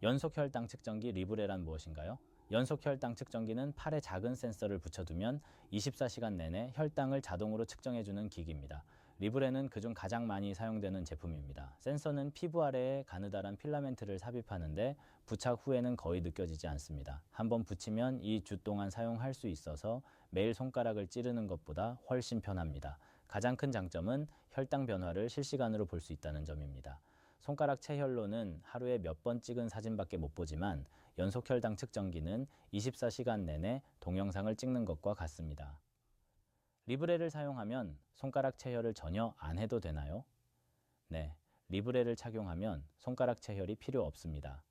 연속 혈당 측정기 리브레란 무엇인가요? 연속 혈당 측정기는 팔에 작은 센서를 붙여두면 24시간 내내 혈당을 자동으로 측정해주는 기기입니다. 리브레는 그중 가장 많이 사용되는 제품입니다. 센서는 피부 아래에 가느다란 필라멘트를 삽입하는데 부착 후에는 거의 느껴지지 않습니다. 한번 붙이면 2주 동안 사용할 수 있어서 매일 손가락을 찌르는 것보다 훨씬 편합니다. 가장 큰 장점은 혈당 변화를 실시간으로 볼 수 있다는 점입니다. 손가락 체혈로는 하루에 몇 번 찍은 사진밖에 못 보지만 연속 혈당 측정기는 24시간 내내 동영상을 찍는 것과 같습니다. 리브레를 사용하면 손가락 체혈을 전혀 안 해도 되나요? 네, 리브레를 착용하면 손가락 체혈이 필요 없습니다.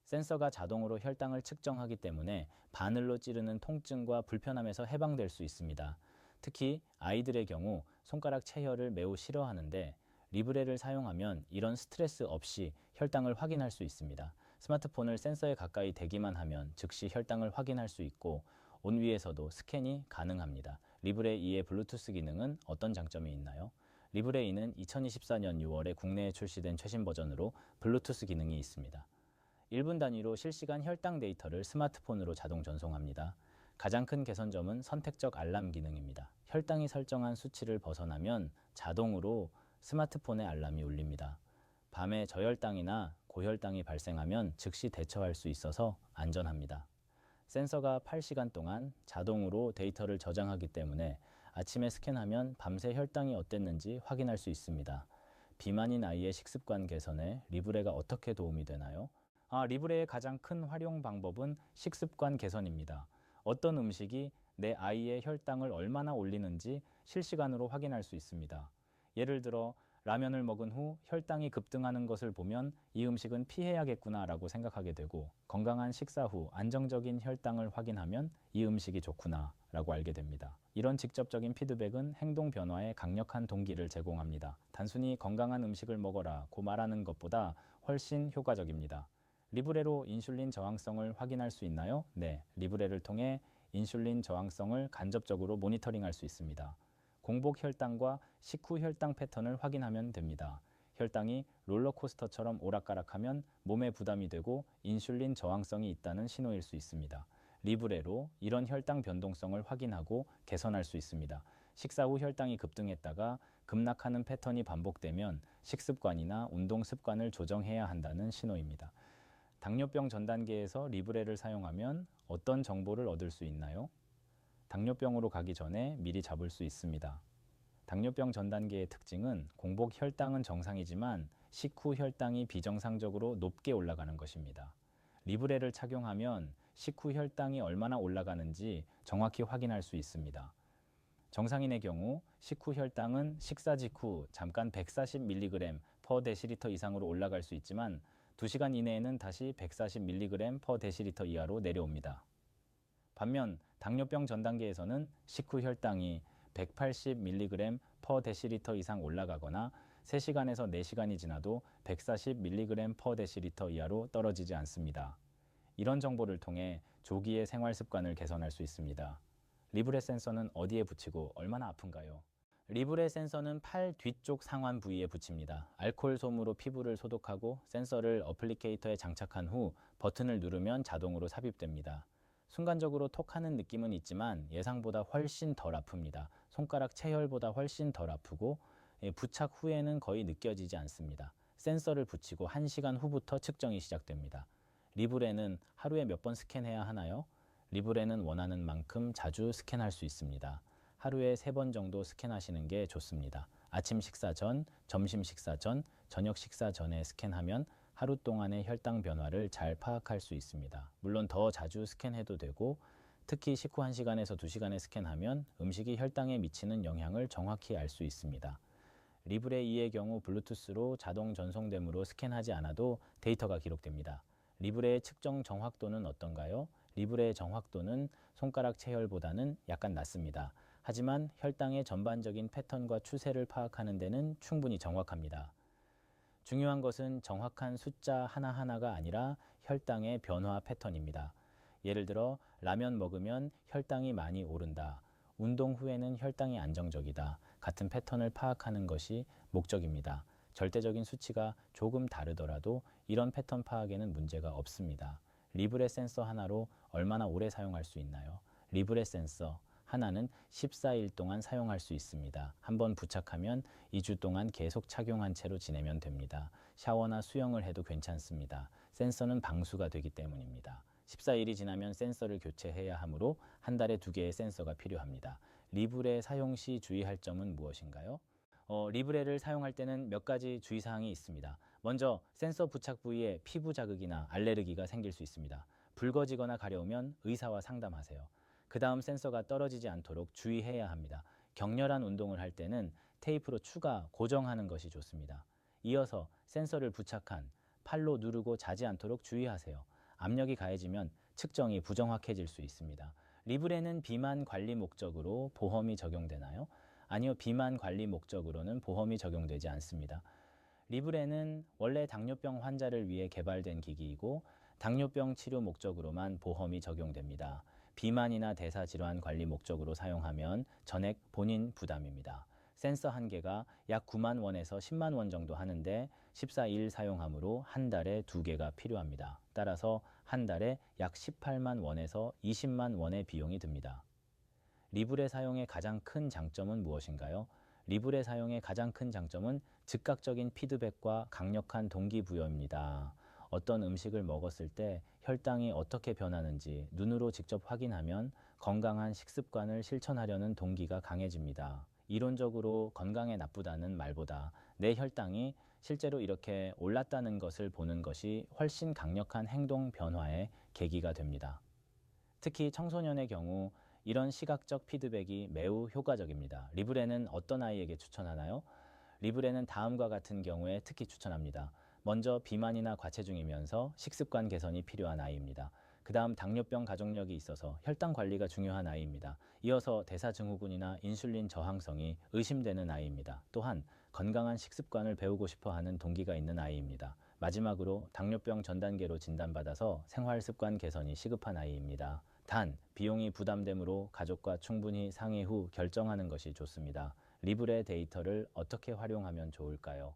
센서가 자동으로 혈당을 측정하기 때문에 바늘로 찌르는 통증과 불편함에서 해방될 수 있습니다. 특히 아이들의 경우 손가락 체혈을 매우 싫어하는데 리브레를 사용하면 이런 스트레스 없이 혈당을 확인할 수 있습니다. 스마트폰을 센서에 가까이 대기만 하면 즉시 혈당을 확인할 수 있고 온 위에서도 스캔이 가능합니다. 리브레 2의 블루투스 기능은 어떤 장점이 있나요? 리브레 2는 2024년 6월에 국내에 출시된 최신 버전으로 블루투스 기능이 있습니다. 1분 단위로 실시간 혈당 데이터를 스마트폰으로 자동 전송합니다. 가장 큰 개선점은 선택적 알람 기능입니다. 혈당이 설정한 수치를 벗어나면 자동으로 스마트폰에 알람이 울립니다. 밤에 저혈당이나 고혈당이 발생하면 즉시 대처할 수 있어서 안전합니다. 센서가 8시간 동안 자동으로 데이터를 저장하기 때문에 아침에 스캔하면 밤새 혈당이 어땠는지 확인할 수 있습니다. 비만인 아이의 식습관 개선에 리브레가 어떻게 도움이 되나요? 리브레의 가장 큰 활용 방법은 식습관 개선입니다. 어떤 음식이 내 아이의 혈당을 얼마나 올리는지 실시간으로 확인할 수 있습니다. 예를 들어 라면을 먹은 후 혈당이 급등하는 것을 보면 이 음식은 피해야겠구나 라고 생각하게 되고 건강한 식사 후 안정적인 혈당을 확인하면 이 음식이 좋구나 라고 알게 됩니다. 이런 직접적인 피드백은 행동 변화에 강력한 동기를 제공합니다. 단순히 건강한 음식을 먹어라 고 말하는 것보다 훨씬 효과적입니다. 리브레로 인슐린 저항성을 확인할 수 있나요? 네, 리브레를 통해 인슐린 저항성을 간접적으로 모니터링할 수 있습니다. 공복 혈당과 식후 혈당 패턴을 확인하면 됩니다. 혈당이 롤러코스터처럼 오락가락하면 몸에 부담이 되고 인슐린 저항성이 있다는 신호일 수 있습니다. 리브레로 이런 혈당 변동성을 확인하고 개선할 수 있습니다. 식사 후 혈당이 급등했다가 급락하는 패턴이 반복되면 식습관이나 운동 습관을 조정해야 한다는 신호입니다. 당뇨병 전 단계에서 리브레를 사용하면 어떤 정보를 얻을 수 있나요? 당뇨병으로 가기 전에 미리 잡을 수 있습니다. 당뇨병 전 단계의 특징은 공복 혈당은 정상이지만 식후 혈당이 비정상적으로 높게 올라가는 것입니다. 리브레를 착용하면 식후 혈당이 얼마나 올라가는지 정확히 확인할 수 있습니다. 정상인의 경우 식후 혈당은 식사 직후 잠깐 140mg/dL 이상으로 올라갈 수 있지만 2시간 이내에는 다시 140mg/dL 이하로 내려옵니다. 반면 당뇨병 전 단계에서는 식후 혈당이 180mg/dL 이상 올라가거나 3시간에서 4시간이 지나도 140mg/dL 이하로 떨어지지 않습니다. 이런 정보를 통해 조기에 생활 습관을 개선할 수 있습니다. 리브레 센서는 어디에 붙이고 얼마나 아픈가요? 리브레 센서는 팔 뒤쪽 상완 부위에 붙입니다. 알코올 솜으로 피부를 소독하고 센서를 어플리케이터에 장착한 후 버튼을 누르면 자동으로 삽입됩니다. 순간적으로 톡하는 느낌은 있지만 예상보다 훨씬 덜 아픕니다. 손가락 체혈보다 훨씬 덜 아프고 부착 후에는 거의 느껴지지 않습니다. 센서를 붙이고 1시간 후부터 측정이 시작됩니다. 리브레는 하루에 몇 번 스캔해야 하나요? 리브레는 원하는 만큼 자주 스캔할 수 있습니다. 하루에 3번 정도 스캔하시는 게 좋습니다. 아침 식사 전, 점심 식사 전, 저녁 식사 전에 스캔하면 하루 동안의 혈당 변화를 잘 파악할 수 있습니다. 물론 더 자주 스캔해도 되고 특히 식후 1시간에서 2시간에 스캔하면 음식이 혈당에 미치는 영향을 정확히 알 수 있습니다. 리브레 2의 경우 블루투스로 자동 전송되므로 스캔하지 않아도 데이터가 기록됩니다. 리브레의 측정 정확도는 어떤가요? 리브레의 정확도는 손가락 체혈보다는 약간 낮습니다. 하지만 혈당의 전반적인 패턴과 추세를 파악하는 데는 충분히 정확합니다. 중요한 것은 정확한 숫자 하나하나가 아니라 혈당의 변화 패턴입니다. 예를 들어 라면 먹으면 혈당이 많이 오른다. 운동 후에는 혈당이 안정적이다. 같은 패턴을 파악하는 것이 목적입니다. 절대적인 수치가 조금 다르더라도 이런 패턴 파악에는 문제가 없습니다. 리브레 센서 하나로 얼마나 오래 사용할 수 있나요? 리브레 센서 하나는 14일 동안 사용할 수 있습니다. 한번 부착하면 2주 동안 계속 착용한 채로 지내면 됩니다. 샤워나 수영을 해도 괜찮습니다. 센서는 방수가 되기 때문입니다. 14일이 지나면 센서를 교체해야 하므로 한 달에 2개의 센서가 필요합니다. 리브레 사용 시 주의할 점은 무엇인가요? 리브레를 사용할 때는 몇 가지 주의사항이 있습니다. 먼저 센서 부착 부위에 피부 자극이나 알레르기가 생길 수 있습니다. 붉어지거나 가려우면 의사와 상담하세요. 그 다음 센서가 떨어지지 않도록 주의해야 합니다. 격렬한 운동을 할 때는 테이프로 추가 고정하는 것이 좋습니다. 이어서 센서를 부착한 팔로 누르고 자지 않도록 주의하세요. 압력이 가해지면 측정이 부정확해질 수 있습니다. 리브레는 비만 관리 목적으로 보험이 적용되나요? 아니요, 비만 관리 목적으로는 보험이 적용되지 않습니다. 리브레는 원래 당뇨병 환자를 위해 개발된 기기이고 당뇨병 치료 목적으로만 보험이 적용됩니다. 비만이나 대사질환 관리 목적으로 사용하면 전액 본인 부담입니다. 센서 한 개가 약 9만 원에서 10만 원 정도 하는데 14일 사용하므로 한 달에 2개가 필요합니다. 따라서 한 달에 약 18만 원에서 20만 원의 비용이 듭니다. 리브레 사용의 가장 큰 장점은 무엇인가요? 리브레 사용의 가장 큰 장점은 즉각적인 피드백과 강력한 동기부여입니다. 어떤 음식을 먹었을 때 혈당이 어떻게 변하는지 눈으로 직접 확인하면 건강한 식습관을 실천하려는 동기가 강해집니다. 이론적으로 건강에 나쁘다는 말보다 내 혈당이 실제로 이렇게 올랐다는 것을 보는 것이 훨씬 강력한 행동 변화의 계기가 됩니다. 특히 청소년의 경우 이런 시각적 피드백이 매우 효과적입니다. 리브레는 어떤 아이에게 추천하나요? 리브레는 다음과 같은 경우에 특히 추천합니다. 먼저 비만이나 과체중이면서 식습관 개선이 필요한 아이입니다. 그 다음 당뇨병 가족력이 있어서 혈당 관리가 중요한 아이입니다. 이어서 대사증후군이나 인슐린 저항성이 의심되는 아이입니다. 또한 건강한 식습관을 배우고 싶어하는 동기가 있는 아이입니다. 마지막으로 당뇨병 전 단계로 진단받아서 생활습관 개선이 시급한 아이입니다. 단, 비용이 부담되므로 가족과 충분히 상의 후 결정하는 것이 좋습니다. 리브레 데이터를 어떻게 활용하면 좋을까요?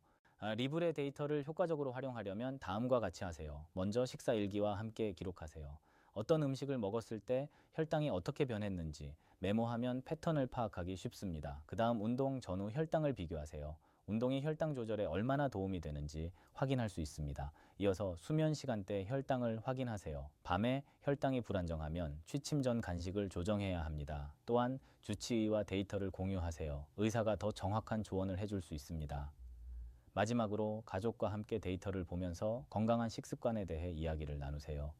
리브레 데이터를 효과적으로 활용하려면 다음과 같이 하세요. 먼저 식사 일기와 함께 기록하세요. 어떤 음식을 먹었을 때 혈당이 어떻게 변했는지 메모하면 패턴을 파악하기 쉽습니다. 그 다음 운동 전후 혈당을 비교하세요. 운동이 혈당 조절에 얼마나 도움이 되는지 확인할 수 있습니다. 이어서 수면 시간대 혈당을 확인하세요. 밤에 혈당이 불안정하면 취침 전 간식을 조정해야 합니다. 또한 주치의와 데이터를 공유하세요. 의사가 더 정확한 조언을 해줄 수 있습니다. 마지막으로 가족과 함께 데이터를 보면서 건강한 식습관에 대해 이야기를 나누세요.